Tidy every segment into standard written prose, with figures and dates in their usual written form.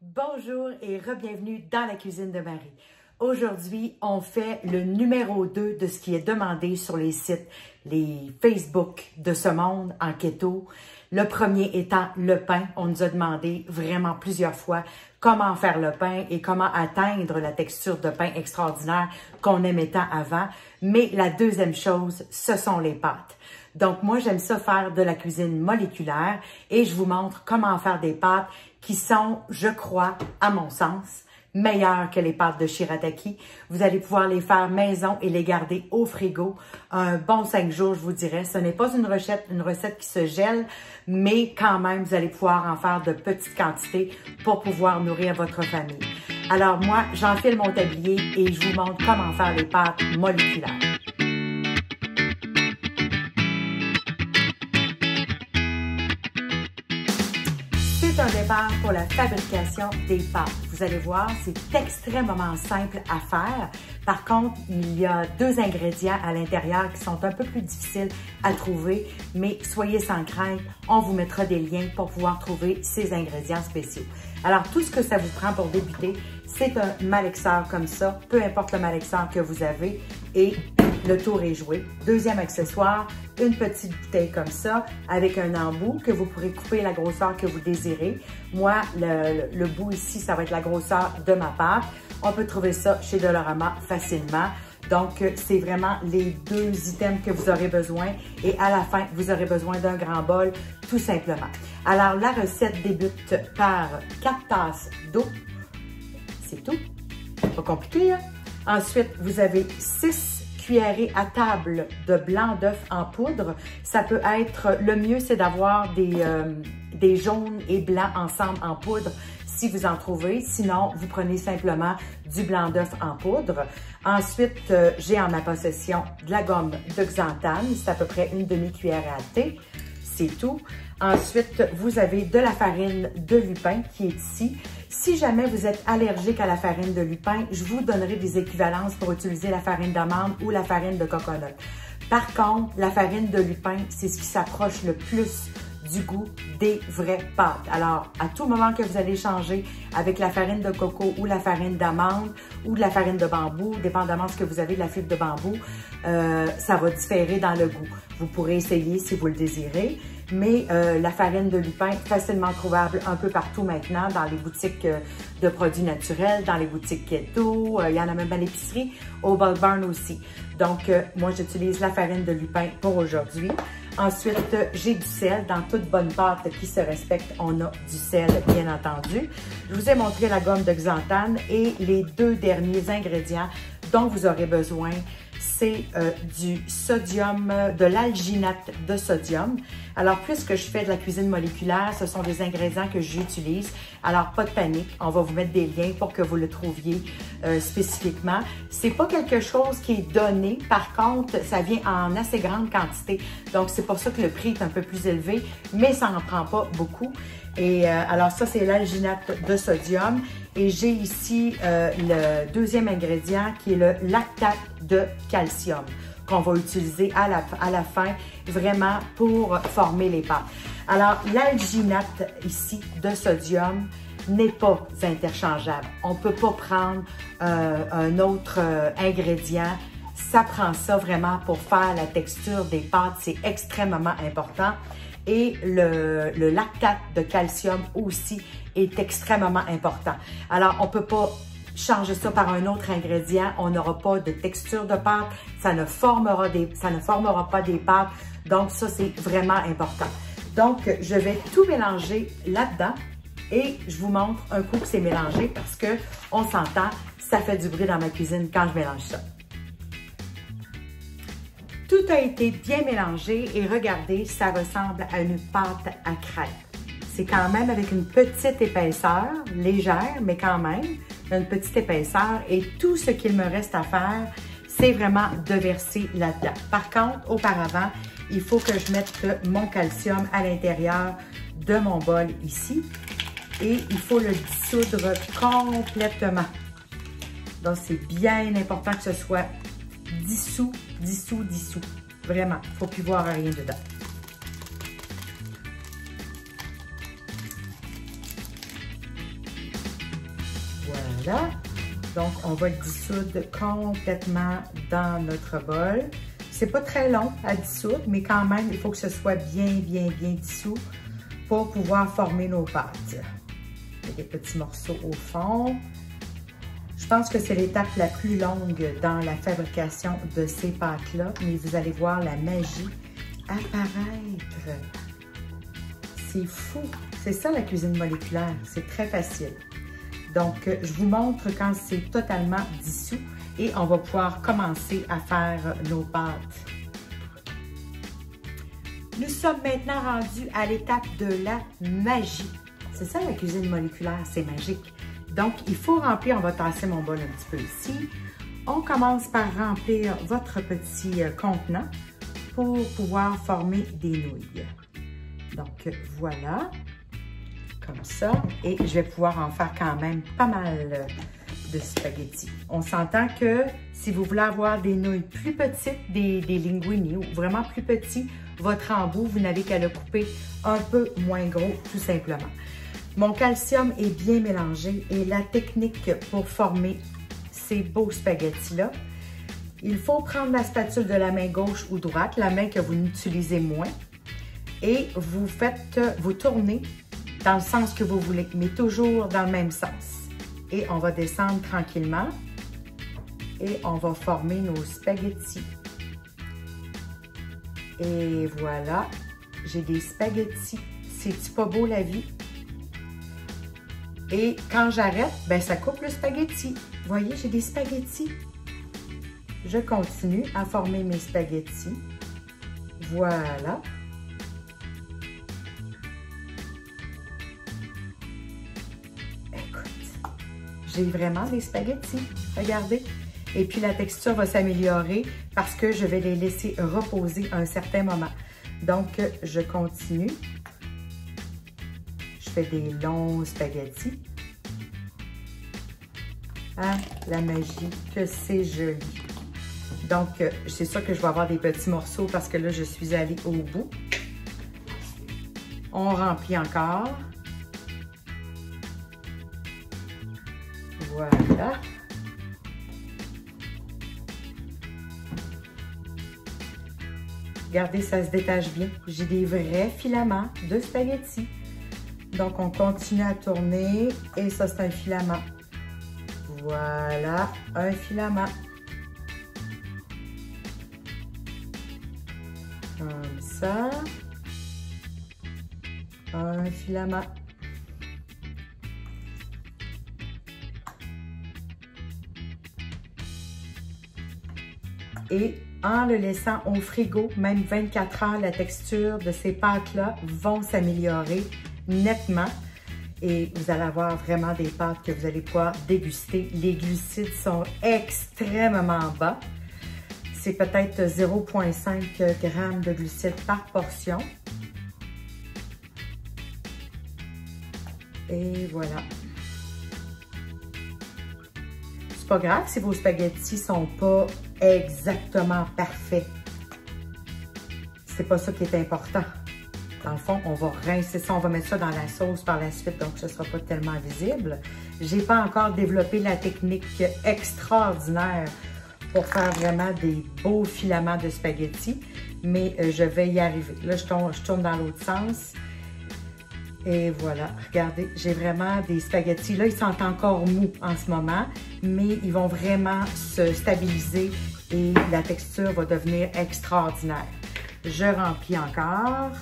Bonjour et re-bienvenue dans la cuisine de Marie. Aujourd'hui, on fait le numéro 2 de ce qui est demandé sur les sites, les Facebook de ce monde en keto. Le premier étant le pain. On nous a demandé vraiment plusieurs fois comment faire le pain et comment atteindre la texture de pain extraordinaire qu'on aimait tant avant. Mais la deuxième chose, ce sont les pâtes. Donc, moi, j'aime ça faire de la cuisine moléculaire et je vous montre comment faire des pâtes qui sont, je crois, à mon sens, meilleures que les pâtes de shirataki. Vous allez pouvoir les faire maison et les garder au frigo un bon 5 jours, je vous dirais. Ce n'est pas une recette qui se gèle, mais quand même, vous allez pouvoir en faire de petites quantités pour pouvoir nourrir votre famille. Alors moi, j'enfile mon tablier et je vous montre comment faire les pâtes moléculaires. C'est un départ pour la fabrication des pâtes. Vous allez voir, c'est extrêmement simple à faire. Par contre, il y a 2 ingrédients à l'intérieur qui sont un peu plus difficiles à trouver, mais soyez sans crainte, on vous mettra des liens pour pouvoir trouver ces ingrédients spéciaux. Alors, tout ce que ça vous prend pour débuter, c'est un malaxeur comme ça, peu importe le malaxeur que vous avez, et le tour est joué. Deuxième accessoire, une petite bouteille comme ça, avec un embout que vous pourrez couper la grosseur que vous désirez. Moi, le bout ici, ça va être la grosseur de ma pâte. On peut trouver ça chez Dollarama facilement. Donc, c'est vraiment les 2 items que vous aurez besoin. Et à la fin, vous aurez besoin d'un grand bol, tout simplement. Alors, la recette débute par 4 tasses d'eau. C'est tout. Pas compliqué, hein? Ensuite, vous avez 6 cuillerées à table de blanc d'œuf en poudre. Ça peut être, le mieux, c'est d'avoir des jaunes et blancs ensemble en poudre si vous en trouvez. Sinon, vous prenez simplement du blanc d'œuf en poudre. Ensuite, j'ai en ma possession de la gomme de xanthane. C'est à peu près une demi-cuillère à thé. C'est tout. Ensuite, vous avez de la farine de lupin qui est ici. Si jamais vous êtes allergique à la farine de lupin, je vous donnerai des équivalences pour utiliser la farine d'amande ou la farine de coconut. Par contre, la farine de lupin, c'est ce qui s'approche le plus du goût des vraies pâtes. Alors, à tout moment que vous allez changer avec la farine de coco ou la farine d'amande ou de la farine de bambou, dépendamment de ce que vous avez de la fibre de bambou, ça va différer dans le goût. Vous pourrez essayer si vous le désirez, mais la farine de lupin, facilement trouvable un peu partout maintenant, dans les boutiques de produits naturels, dans les boutiques keto, il y en a même à l'épicerie, au Bulk Barn aussi. Donc, moi, j'utilise la farine de lupin pour aujourd'hui. Ensuite, j'ai du sel. Dans toute bonne pâte qui se respecte, on a du sel, bien entendu. Je vous ai montré la gomme de xanthane et les 2 derniers ingrédients dont vous aurez besoin, c'est du sodium, de l'alginate de sodium. Alors, puisque je fais de la cuisine moléculaire, ce sont des ingrédients que j'utilise. Alors, pas de panique, on va vous mettre des liens pour que vous le trouviez spécifiquement. C'est pas quelque chose qui est donné. Par contre, ça vient en assez grande quantité. Donc, c'est pour ça que le prix est un peu plus élevé, mais ça n'en prend pas beaucoup. Et alors, ça, c'est l'alginate de sodium. Et j'ai ici le 2e ingrédient qui est le lactate de calcium qu'on va utiliser à la fin vraiment pour former les pâtes. Alors, l'alginate ici de sodium n'est pas interchangeable. On ne peut pas prendre un autre ingrédient. Ça prend ça vraiment pour faire la texture des pâtes. C'est extrêmement important. Et le lactate de calcium aussi est extrêmement important. Alors, on ne peut pas changer ça par un autre ingrédient. On n'aura pas de texture de pâte. Ça ne formera pas des pâtes. Donc, ça, c'est vraiment important. Donc, je vais tout mélanger là-dedans et je vous montre un coup que c'est mélangé parce que on s'entend, ça fait du bruit dans ma cuisine quand je mélange ça. Tout a été bien mélangé et regardez, ça ressemble à une pâte à crêpes. C'est quand même avec une petite épaisseur, légère, mais quand même, une petite épaisseur. Et tout ce qu'il me reste à faire, c'est vraiment de verser là-dedans. Par contre, auparavant, il faut que je mette mon calcium à l'intérieur de mon bol ici. Et il faut le dissoudre complètement. Donc, c'est bien important que ce soit dissous. Vraiment, il ne faut plus voir rien dedans. Voilà. Donc, on va le dissoudre complètement dans notre bol. C'est pas très long à dissoudre, mais quand même, il faut que ce soit bien dissous pour pouvoir former nos pâtes. Il y a des petits morceaux au fond. Je pense que c'est l'étape la plus longue dans la fabrication de ces pâtes-là, mais vous allez voir la magie apparaître. C'est fou! C'est ça la cuisine moléculaire, c'est très facile. Donc, je vous montre quand c'est totalement dissous et on va pouvoir commencer à faire nos pâtes. Nous sommes maintenant rendus à l'étape de la magie. C'est ça la cuisine moléculaire, c'est magique. Donc, il faut remplir, on va tasser mon bol un petit peu ici. On commence par remplir votre petit contenant pour pouvoir former des nouilles. Donc, voilà, comme ça. Et je vais pouvoir en faire quand même pas mal de spaghettis. On s'entend que si vous voulez avoir des nouilles plus petites, des linguini ou vraiment plus petits, votre embout, vous n'avez qu'à le couper un peu moins gros, tout simplement. Mon calcium est bien mélangé et la technique pour former ces beaux spaghettis-là, il faut prendre la spatule de la main gauche ou droite, la main que vous utilisez moins, et vous tournez dans le sens que vous voulez, mais toujours dans le même sens. Et on va descendre tranquillement et on va former nos spaghettis. Et voilà, j'ai des spaghettis. C'est-tu pas beau la vie? Et quand j'arrête, ben ça coupe le spaghetti. Vous voyez, j'ai des spaghettis. Je continue à former mes spaghettis. Voilà. Écoute, j'ai vraiment des spaghettis. Regardez. Et puis la texture va s'améliorer parce que je vais les laisser reposer un certain moment. Donc, je continue. Je fais des longs spaghettis. Ah, la magie, que c'est joli. Donc, c'est sûr que je vais avoir des petits morceaux parce que là, je suis allée au bout. On remplit encore. Voilà. Regardez, ça se détache bien. J'ai des vrais filaments de spaghettis. Donc, on continue à tourner et ça, c'est un filament. Voilà, un filament. Comme ça. Un filament. Et en le laissant au frigo, même 24 heures, la texture de ces pâtes-là vont s'améliorer nettement. Et vous allez avoir vraiment des pâtes que vous allez pouvoir déguster. Les glucides sont extrêmement bas. C'est peut-être 0,5 g de glucides par portion. Et voilà. C'est pas grave si vos spaghettis sont pas exactement parfaits. C'est pas ça qui est important. Dans le fond, on va rincer ça, on va mettre ça dans la sauce par la suite, donc ce ne sera pas tellement visible. J'ai pas encore développé la technique extraordinaire pour faire vraiment des beaux filaments de spaghettis, mais je vais y arriver. Là, je tourne dans l'autre sens. Et voilà, regardez, j'ai vraiment des spaghettis. Là, ils sont encore mous en ce moment, mais ils vont vraiment se stabiliser et la texture va devenir extraordinaire. Je remplis encore.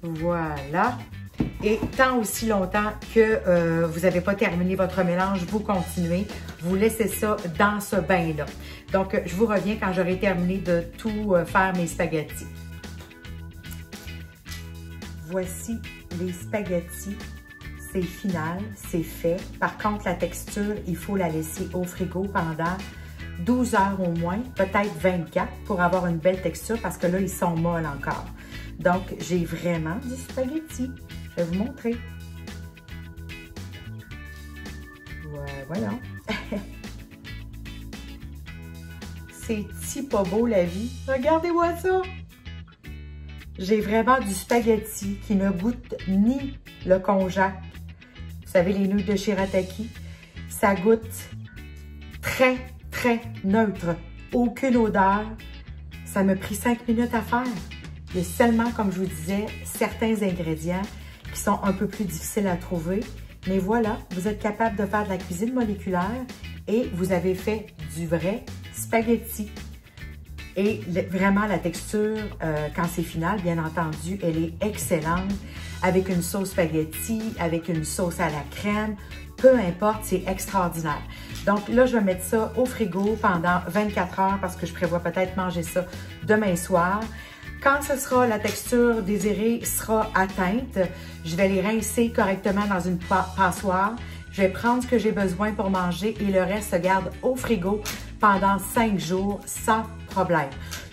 Voilà. Et tant aussi longtemps que vous n'avez pas terminé votre mélange, vous continuez. Vous laissez ça dans ce bain-là. Donc, je vous reviens quand j'aurai terminé de tout faire mes spaghettis. Voici les spaghettis. C'est final, c'est fait. Par contre, la texture, il faut la laisser au frigo pendant 12 heures au moins, peut-être 24 pour avoir une belle texture parce que là, ils sont molles encore. Donc, j'ai vraiment du spaghetti. Je vais vous montrer. Voilà. C'est-tu pas beau la vie? Regardez-moi ça! J'ai vraiment du spaghetti qui ne goûte ni le konjac. Vous savez, les nouilles de shirataki, ça goûte très, très neutre. Aucune odeur. Ça m'a pris 5 minutes à faire. Il y a seulement, comme je vous disais, certains ingrédients qui sont un peu plus difficiles à trouver. Mais voilà, vous êtes capable de faire de la cuisine moléculaire et vous avez fait du vrai spaghetti. Et vraiment, la texture, quand c'est final, bien entendu, elle est excellente. Avec une sauce spaghetti, avec une sauce à la crème, peu importe, c'est extraordinaire. Donc là, je vais mettre ça au frigo pendant 24 heures parce que je prévois peut-être manger ça demain soir. Quand ce sera, la texture désirée sera atteinte, je vais les rincer correctement dans une passoire. Je vais prendre ce que j'ai besoin pour manger et le reste se garde au frigo pendant 5 jours sans problème.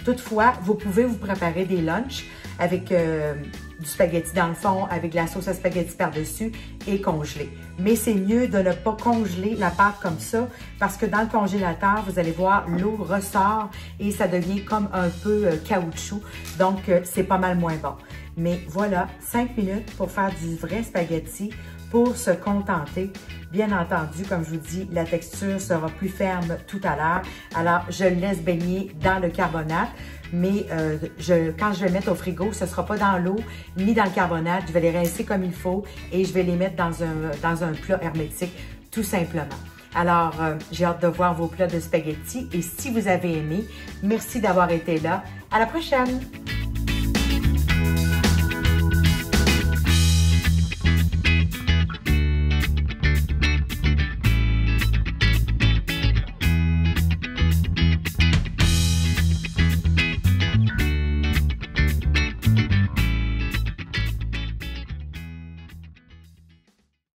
Toutefois, vous pouvez vous préparer des lunchs avec du spaghetti dans le fond, avec de la sauce à spaghetti par-dessus et congeler. Mais c'est mieux de ne pas congeler la pâte comme ça parce que dans le congélateur, vous allez voir, l'eau ressort et ça devient comme un peu caoutchouc. Donc, c'est pas mal moins bon. Mais voilà, 5 minutes pour faire du vrai spaghetti pour se contenter. Bien entendu, comme je vous dis, la texture sera plus ferme tout à l'heure. Alors, je le laisse baigner dans le carbonate, mais quand je vais mettre au frigo, ce ne sera pas dans l'eau ni dans le carbonate. Je vais les rincer comme il faut et je vais les mettre dans un plat hermétique, tout simplement. Alors, j'ai hâte de voir vos plats de spaghetti et si vous avez aimé, merci d'avoir été là. À la prochaine!